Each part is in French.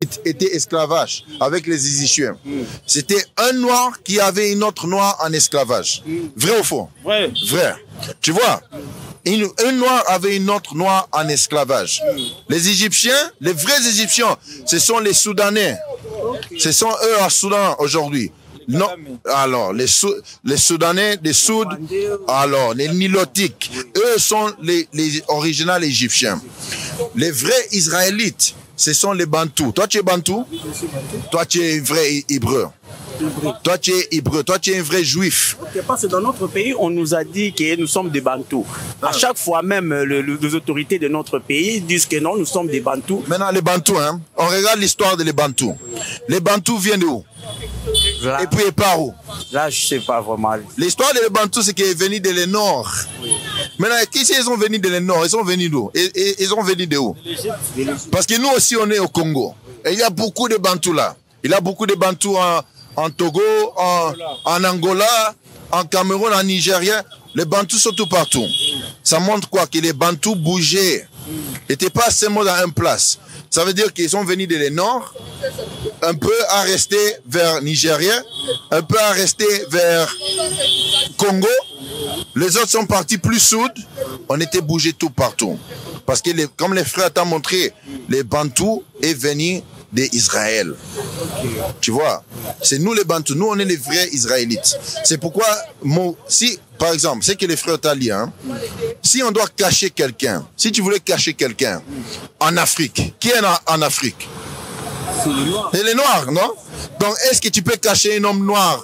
Israélites étaient esclavages avec les Égyptiens, c'était un noir qui avait une autre noire en esclavage. Vrai ou faux? Vrai. Vrai. Tu vois? Un noir avait une autre noire en esclavage. Les Égyptiens, les vrais Égyptiens, ce sont les Soudanais. Ce sont eux en Soudan aujourd'hui. Non, alors les Soudanais, les Souds, alors les Nilotiques, eux sont les originaux égyptiens. Les vrais Israélites, ce sont les Bantous. Toi, tu es Bantou? Toi, tu es vrai Hébreu. Toi, tu es hébreu, toi, tu es un vrai juif. Parce que dans notre pays, on nous a dit que nous sommes des Bantous. À chaque fois, même les autorités de notre pays disent que non, nous sommes des Bantous. Maintenant, les Bantous, hein, on regarde l'histoire des Bantous. Les Bantous viennent d'où? Et puis, par où? Là, je ne sais pas vraiment. L'histoire des Bantous, c'est qu'ils sont venus de le nord. Oui. Maintenant, qui ils sont venus de le nord? Ils sont venus d'où? Ils sont venus de où? Parce que nous aussi, on est au Congo. Et il y a beaucoup de Bantous là. Il y a beaucoup de Bantous en Togo, en Angola, en Cameroun, en Nigeria. Les Bantous sont tout partout. Ça montre quoi? Que les Bantous bougeaient. Ils n'étaient pas seulement dans une place. Ça veut dire qu'ils sont venus de le nord, un peu à rester vers Nigeria, un peu à rester vers Congo. Les autres sont partis plus sud. On était bougés tout partout. Parce que, comme les frères t'ont montré, les Bantous est venu d'Israël. Tu vois, c'est nous les Bantous, nous on est les vrais Israélites. C'est pourquoi, si, par exemple, c'est que les frères t'ont dit, hein, si on doit cacher quelqu'un, si tu voulais cacher quelqu'un en Afrique, qui est en Afrique? C'est les Noirs, non? Donc, est-ce que tu peux cacher un homme noir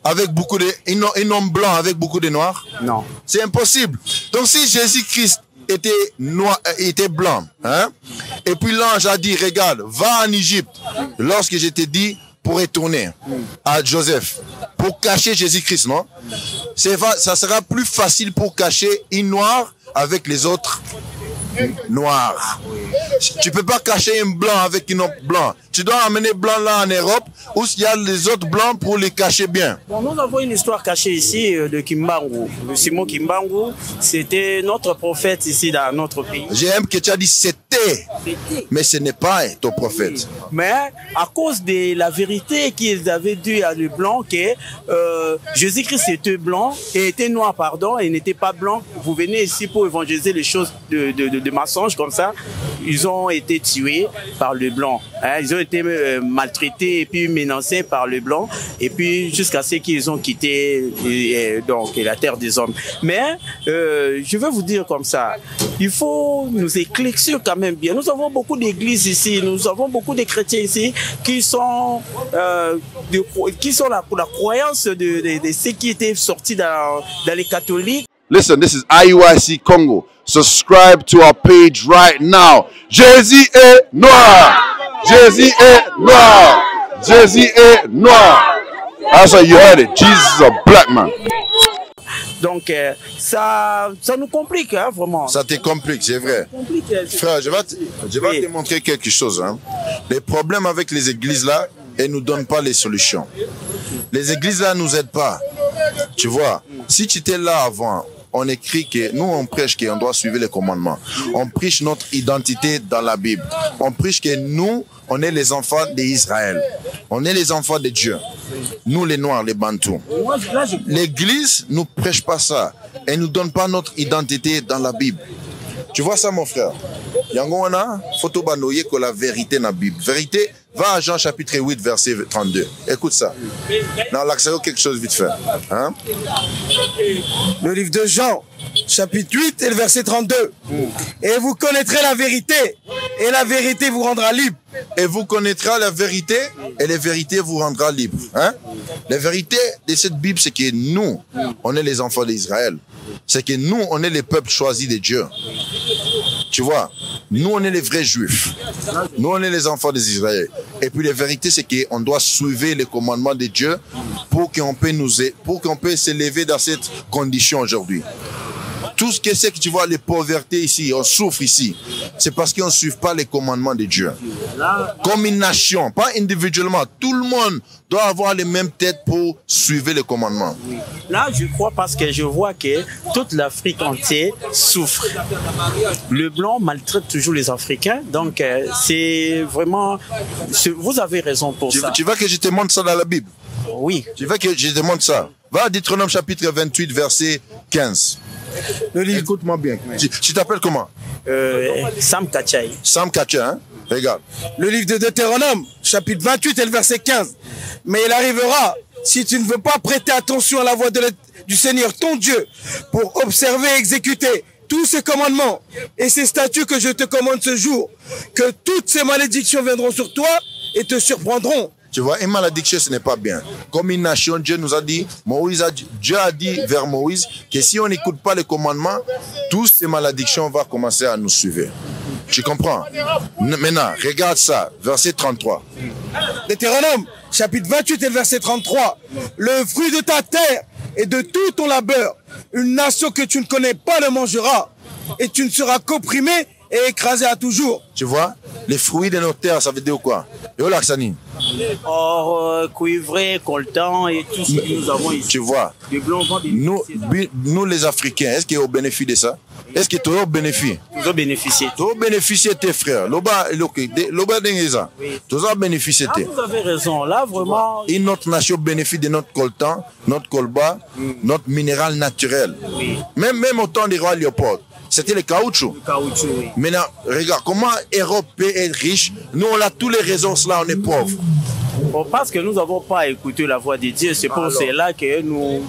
avec beaucoup de, un homme blanc avec beaucoup de noirs? Non. C'est impossible. Donc, si Jésus-Christ était noir, était blanc, hein? Et puis l'ange a dit, regarde, va en Égypte. Lorsque je t'ai dit pour retourner à Joseph, pour cacher Jésus-Christ, non? Ça sera plus facile pour cacher une noire avec les autres noirs. Tu peux pas cacher un blanc avec un autre blanc. Tu dois amener blanc là en Europe où il y a les autres blancs pour les cacher bien. Bon, nous avons une histoire cachée ici de Kimbangu. De Simon Kimbangu, c'était notre prophète ici dans notre pays. J'aime que tu as dit c'était, mais ce n'est pas ton prophète. Mais à cause de la vérité qu'ils avaient dit à les blancs que Jésus-Christ était blanc et était noir, pardon, et n'était pas blanc. Vous venez ici pour évangéliser les choses de mensonges comme ça. Ils ont été tués par le blanc. Hein? Ils ont été maltraités et puis menacés par le blanc. Et puis jusqu'à ce qu'ils ont quitté donc la terre des hommes. Mais je veux vous dire comme ça, il faut nous éclaircir quand même bien. Nous avons beaucoup d'églises ici, nous avons beaucoup de chrétiens ici qui sont là pour la croyance de ceux qui étaient sortis dans les catholiques. Listen, this is IUIC Congo. Subscribe to our page right now. Jésus est noir. Jésus est noir. Jésus est noir. That's how you heard it. Jesus is a black man. Donc, ça nous complique, hein, vraiment. Ça te complique, c'est vrai. Frère, je vais te montrer quelque chose. Hein. Les problèmes avec les églises là, elles ne nous donnent pas les solutions. Les églises là ne nous aident pas. Tu vois, si tu étais là avant, on écrit que nous on prêche qu'on doit suivre les commandements. On prêche notre identité dans la Bible. On prêche que nous, on est les enfants d'Israël. On est les enfants de Dieu. Nous les Noirs, les Bantous. L'église ne nous prêche pas ça. Elle ne nous donne pas notre identité dans la Bible. Tu vois ça mon frère? Yangona, photo banoye que la vérité dans la Bible. Vérité, va à Jean chapitre 8 verset 32. Écoute ça. Non, l'accès quelque chose vite fait. Hein? Le livre de Jean, chapitre 8 et le verset 32. Et vous connaîtrez la vérité, et la vérité vous rendra libre. Et vous connaîtrez la vérité, et la vérité vous rendra libre. Hein? La vérité de cette Bible, c'est que nous, on est les enfants d'Israël. C'est que nous, on est les peuples choisis de Dieu. Tu vois, nous, on est les vrais juifs. Nous, on est les enfants d'Israël. Et puis, la vérité, c'est qu'on doit suivre les commandements de Dieu pour qu'on puisse s'élever dans cette condition aujourd'hui. Tout ce que tu vois, les pauvretés ici, on souffre ici, c'est parce qu'on ne suit pas les commandements de Dieu. Comme une nation, pas individuellement. Tout le monde doit avoir les mêmes têtes pour suivre les commandements. Là, je crois parce que je vois que toute l'Afrique entière souffre. Le blanc maltraite toujours les Africains, donc c'est vraiment... Vous avez raison pour ça. Tu veux que je te montre ça dans la Bible? Oui. Tu veux que je te montre ça? Va à Deutéronome chapitre 28, verset 15. Écoute-moi bien. Tu t'appelles comment? Sam Kachai. Sam Kachai, hein? Regarde. Le livre de Deutéronome, chapitre 28 et le verset 15. Mais il arrivera, si tu ne veux pas prêter attention à la voix du Seigneur ton Dieu, pour observer et exécuter tous ces commandements et ces statuts que je te commande ce jour, que toutes ces malédictions viendront sur toi et te surprendront. Tu vois, une malédiction, ce n'est pas bien. Comme une nation, Dieu nous a dit, Dieu a dit vers Moïse que si on n'écoute pas les commandements, toutes ces malédictions vont commencer à nous suivre. Tu comprends? Maintenant, regarde ça, verset 33. Deutéronome, chapitre 28 et verset 33. Le fruit de ta terre et de tout ton labeur, une nation que tu ne connais pas le mangera, et tu ne seras qu'opprimé et écrasé à toujours. Tu vois? Les fruits de nos terres, ça veut dire quoi? Yo l'axani. Or, cuivré, coltan et tout ce que nous avons ici. Tu vois? Nous les Africains, est-ce qu'il y a au bénéfice de ça? Est-ce que tu as au bénéfice? Nous avons bénéficié. Tu as bénéficié tes frères. Loba Dengeza. Tu as bénéficié. Vous avez raison. Là, vraiment. Et notre nation bénéficie de notre coltan, notre colba, notre minéral naturel. Oui. Même au temps des rois Léopold. C'était le caoutchouc. Le caoutchouc, oui. Maintenant, regarde, comment l'Europe peut être riche? Nous, on a tous les ressources là, on est pauvres. Bon, parce que nous n'avons pas écouté la voix de Dieu, c'est pour cela que nous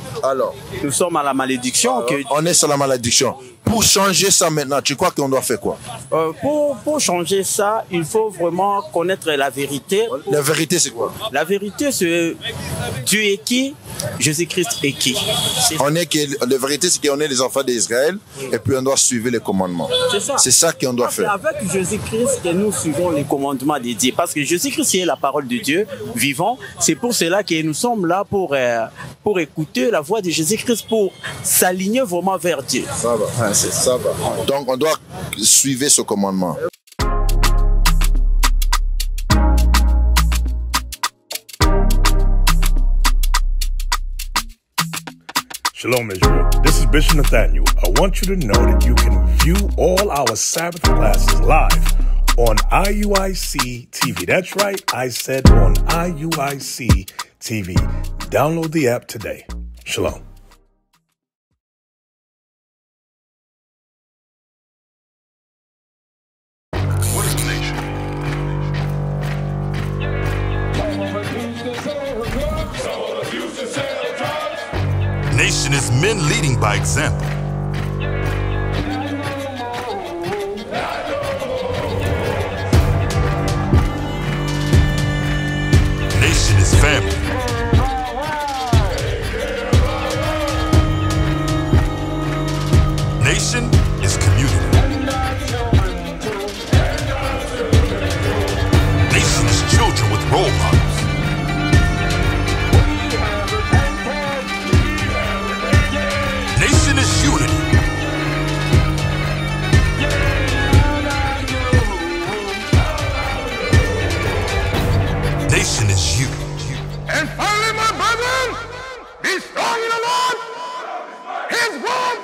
sommes à la malédiction. On est sur la malédiction. Pour changer ça maintenant, tu crois qu'on doit faire quoi? Pour changer ça, il faut vraiment connaître la vérité. La vérité, c'est quoi? La vérité, c'est Dieu est qui, Jésus-Christ est qui. La vérité, c'est qu'on est les enfants d'Israël et puis on doit suivre les commandements. C'est ça. C'est ça qu'on doit faire. Avec Jésus-Christ, que nous suivons les commandements de Dieu. Parce que Jésus-Christ est la parole de Dieu vivant. C'est pour cela que nous sommes là pour écouter la voix de Jésus-Christ, pour s'aligner vraiment vers Dieu. Ça va. Ça va. Donc on doit suivre ce commandement. Shalom Israel, this is Bishop Nathaniel. I want you to know that you can view all our Sabbath classes live on IUIC TV. That's right, I said on IUIC TV. Download the app today. Shalom. What is the nation? Nation is men leading by example. Nation is family. Nation is community. Nation is children with role models. Nation is unity. Nation is you. And finally, my brethren, be strong in the Lord. His word